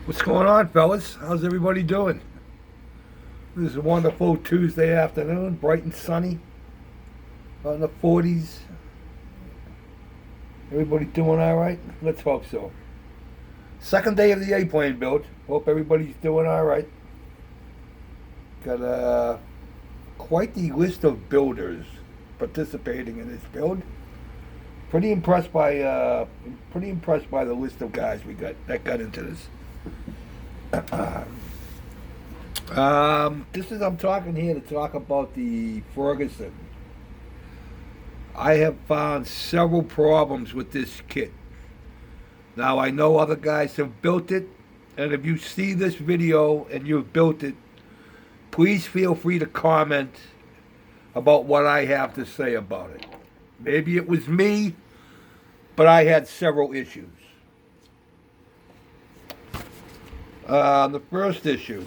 What's going on, fellas? How's everybody doing? This is a wonderful Tuesday afternoon, bright and sunny, in the 40s. Everybody doing all right? Let's hope so. Second day of the A-plane build. Hope everybody's doing all right. Got quite the list of builders participating in this build. Pretty impressed by the list of guys we got that got into this. I'm talking here to talk about the Ferguson. I have found several problems with this kit. Now I know other guys have built it, and if you see this video and you've built it, please feel free to comment about what I have to say about it. Maybe it was me, but I had several issues. The first issue.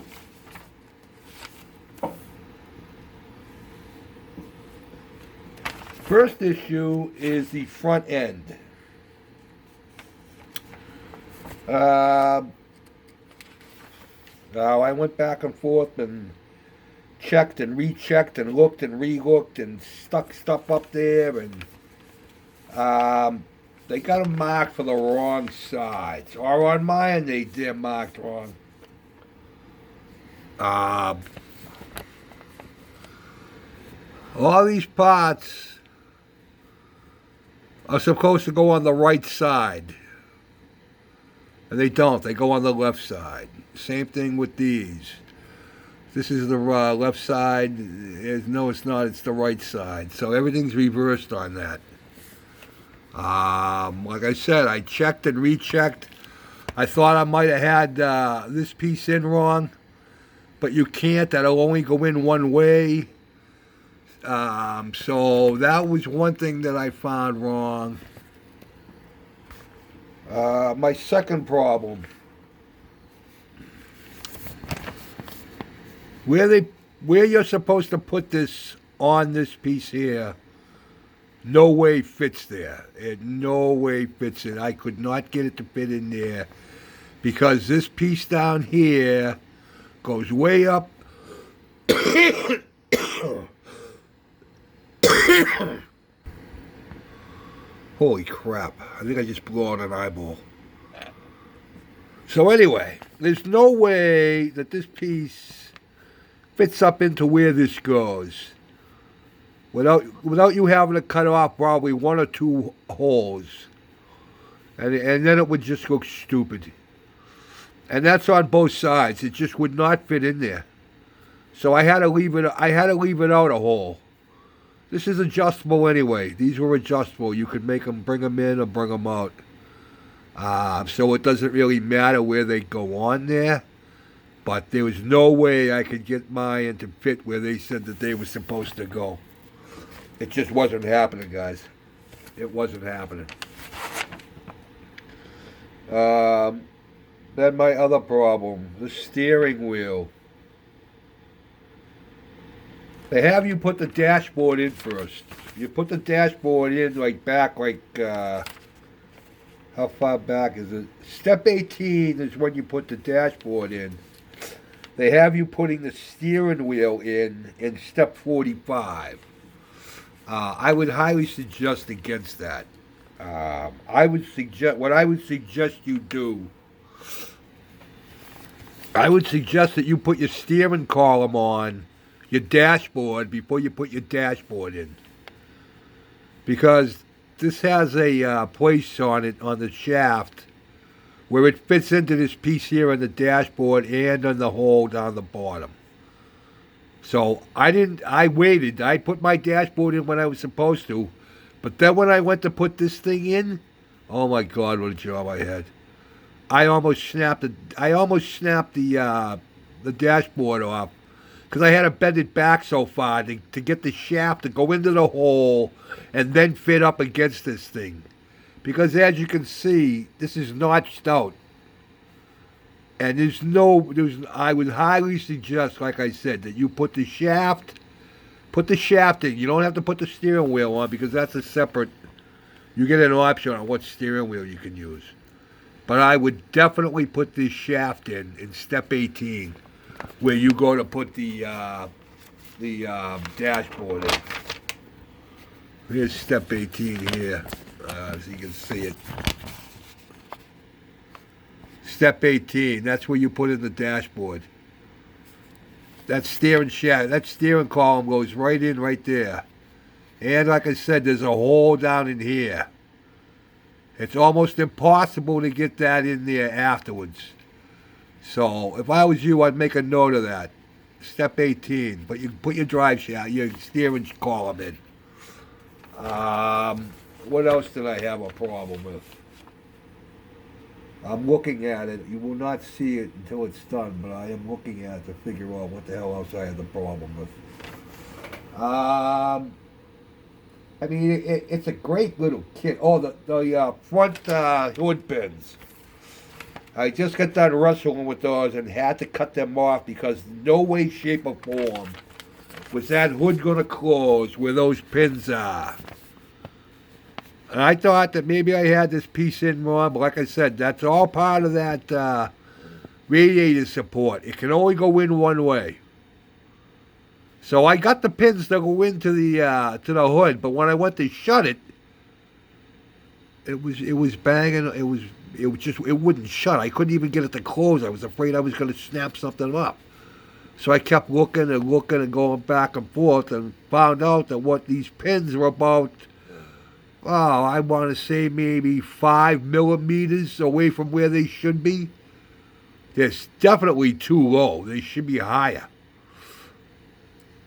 First issue is the front end. Now I went back and forth and checked and rechecked and looked and re-looked and stuck stuff up there, and they got them marked for the wrong sides. Or on mine, they're marked wrong. All these parts are supposed to go on the right side. And they don't. They go on the left side. Same thing with these. This is the left side. No, it's not. It's the right side. So everything's reversed on that. Like I said, I checked and rechecked. I thought I might have had this piece in wrong, but you can't. That'll only go in one way. So that was one thing that I found wrong. My second problem. Where you're supposed to put this on this piece here, no way fits there. It no way fits in. I could not get it to fit in there because this piece down here goes way up. Holy crap. I think I just blew out an eyeball. So anyway, there's no way that this piece fits up into where this goes without you having to cut off probably one or two holes. And then it would just look stupid. And that's on both sides. It just would not fit in there. So I had to leave it out a hole. This is adjustable anyway. These were adjustable. You could make them, bring them in or bring them out. So it doesn't really matter where they go on there. But there was no way I could get mine to fit where they said that they were supposed to go. It just wasn't happening, guys. It wasn't happening. Then my other problem, the steering wheel. They have you put the dashboard in first. You put the dashboard in how far back is it? Step 18 is when you put the dashboard in. They have you putting the steering wheel in step 45. I would highly suggest against that. I would suggest you do. I would suggest that you put your steering column on your dashboard before you put your dashboard in, because this has a place on it on the shaft where it fits into this piece here on the dashboard and on the hole down the bottom. So I waited. I put my dashboard in when I was supposed to, but then when I went to put this thing in, oh my God, what a job I had! I almost snapped the dashboard off because I had to bend it back so far to get the shaft to go into the hole and then fit up against this thing. Because as you can see, this is notched out. And I would highly suggest, like I said, that you put the shaft in. You don't have to put the steering wheel on because that's a separate, you get an option on what steering wheel you can use. But I would definitely put this shaft in step 18, where you go to put the dashboard in. Here's step 18 here, so you can see it. Step 18, that's where you put in the dashboard. That steering shaft, that steering column goes right in right there. And like I said, there's a hole down in here. It's almost impossible to get that in there afterwards. So if I was you, I'd make a note of that. Step 18, but you can put your drive shaft, your steering column in. What else did I have a problem with? I'm looking at it. You will not see it until it's done, but I am looking at it to figure out what the hell else I had the problem with. I mean, it's a great little kit. Oh, the front hood pins. I just got done wrestling with those and had to cut them off because no way, shape, or form was that hood going to close where those pins are. And I thought that maybe I had this piece in wrong, but like I said, that's all part of that radiator support. It can only go in one way. So I got the pins that go into the hood, but when I went to shut it, it was banging. It wouldn't shut. I couldn't even get it to close. I was afraid I was going to snap something up. So I kept looking and going back and forth, and found out that what these pins were about, I want to say maybe 5 millimeters away from where they should be. They're definitely too low. They should be higher.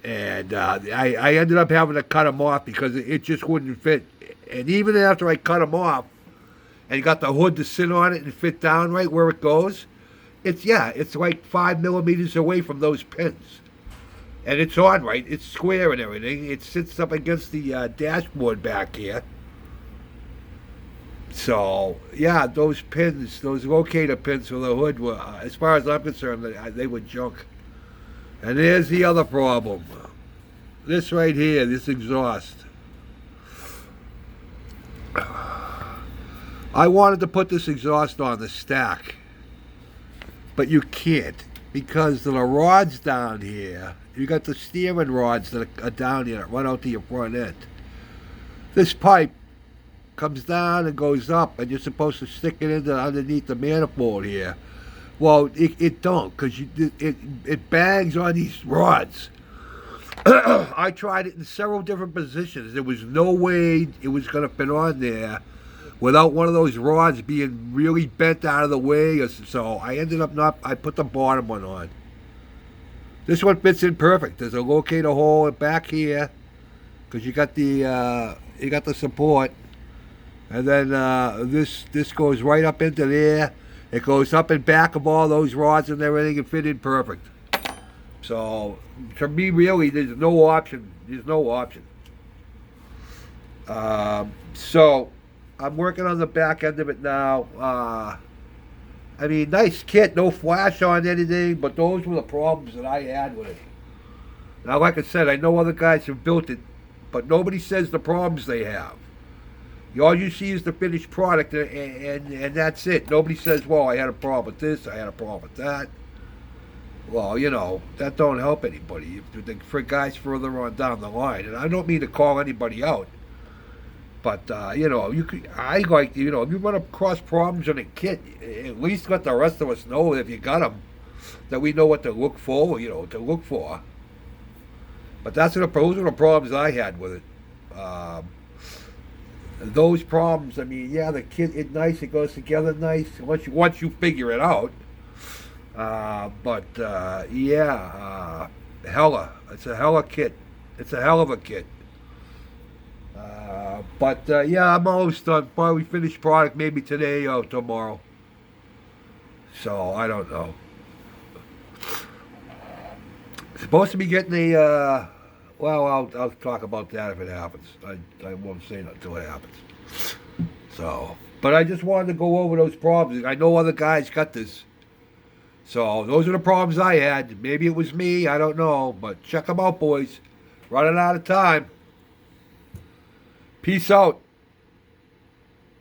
And I ended up having to cut them off because it just wouldn't fit. And even after I cut them off and got the hood to sit on it and fit down right where it goes, it's like 5 millimeters away from those pins. And it's on right. It's square and everything. It sits up against the dashboard back here. So, yeah, those pins, those locator pins for the hood were, as far as I'm concerned, they were junk. And there's the other problem. This right here, this exhaust. I wanted to put this exhaust on the stack, but you can't because of the rods down here. You got the steering rods that are down here that run out to your front end. This pipe comes down and goes up, and you're supposed to stick it into underneath the manifold here. Well, it don't, because it bangs on these rods. I tried it in several different positions. There was no way it was going to fit on there without one of those rods being really bent out of the way. So I ended up I put the bottom one on. This one fits in perfect. There's a locator hole back here, because you got the support. And then this goes right up into there. It goes up and back of all those rods and everything and fit in perfect. So, to me, really, there's no option. There's no option. So, I'm working on the back end of it now. I mean, nice kit, no flash on anything, but those were the problems that I had with it. Now, like I said, I know other guys have built it, but nobody says the problems they have. All you see is the finished product, and that's it. Nobody says, well, I had a problem with this, I had a problem with that. Well, that don't help anybody. For guys further on down the line, and I don't mean to call anybody out, but, you could, if you run across problems in a kit, at least let the rest of us know if you got them, that we know what to look for, But those are the problems I had with it. Those problems, I mean, yeah, the kit is nice, it goes together nice once you figure it out. It's a hella kit. It's a hell of a kit. I'm almost done. Probably finished product maybe today or tomorrow. So, I don't know. Supposed to be getting I'll talk about that if it happens. I won't say that until it happens. So, but I just wanted to go over those problems. I know other guys got this. So, those are the problems I had. Maybe it was me, I don't know. But check them out, boys. Running out of time. Peace out.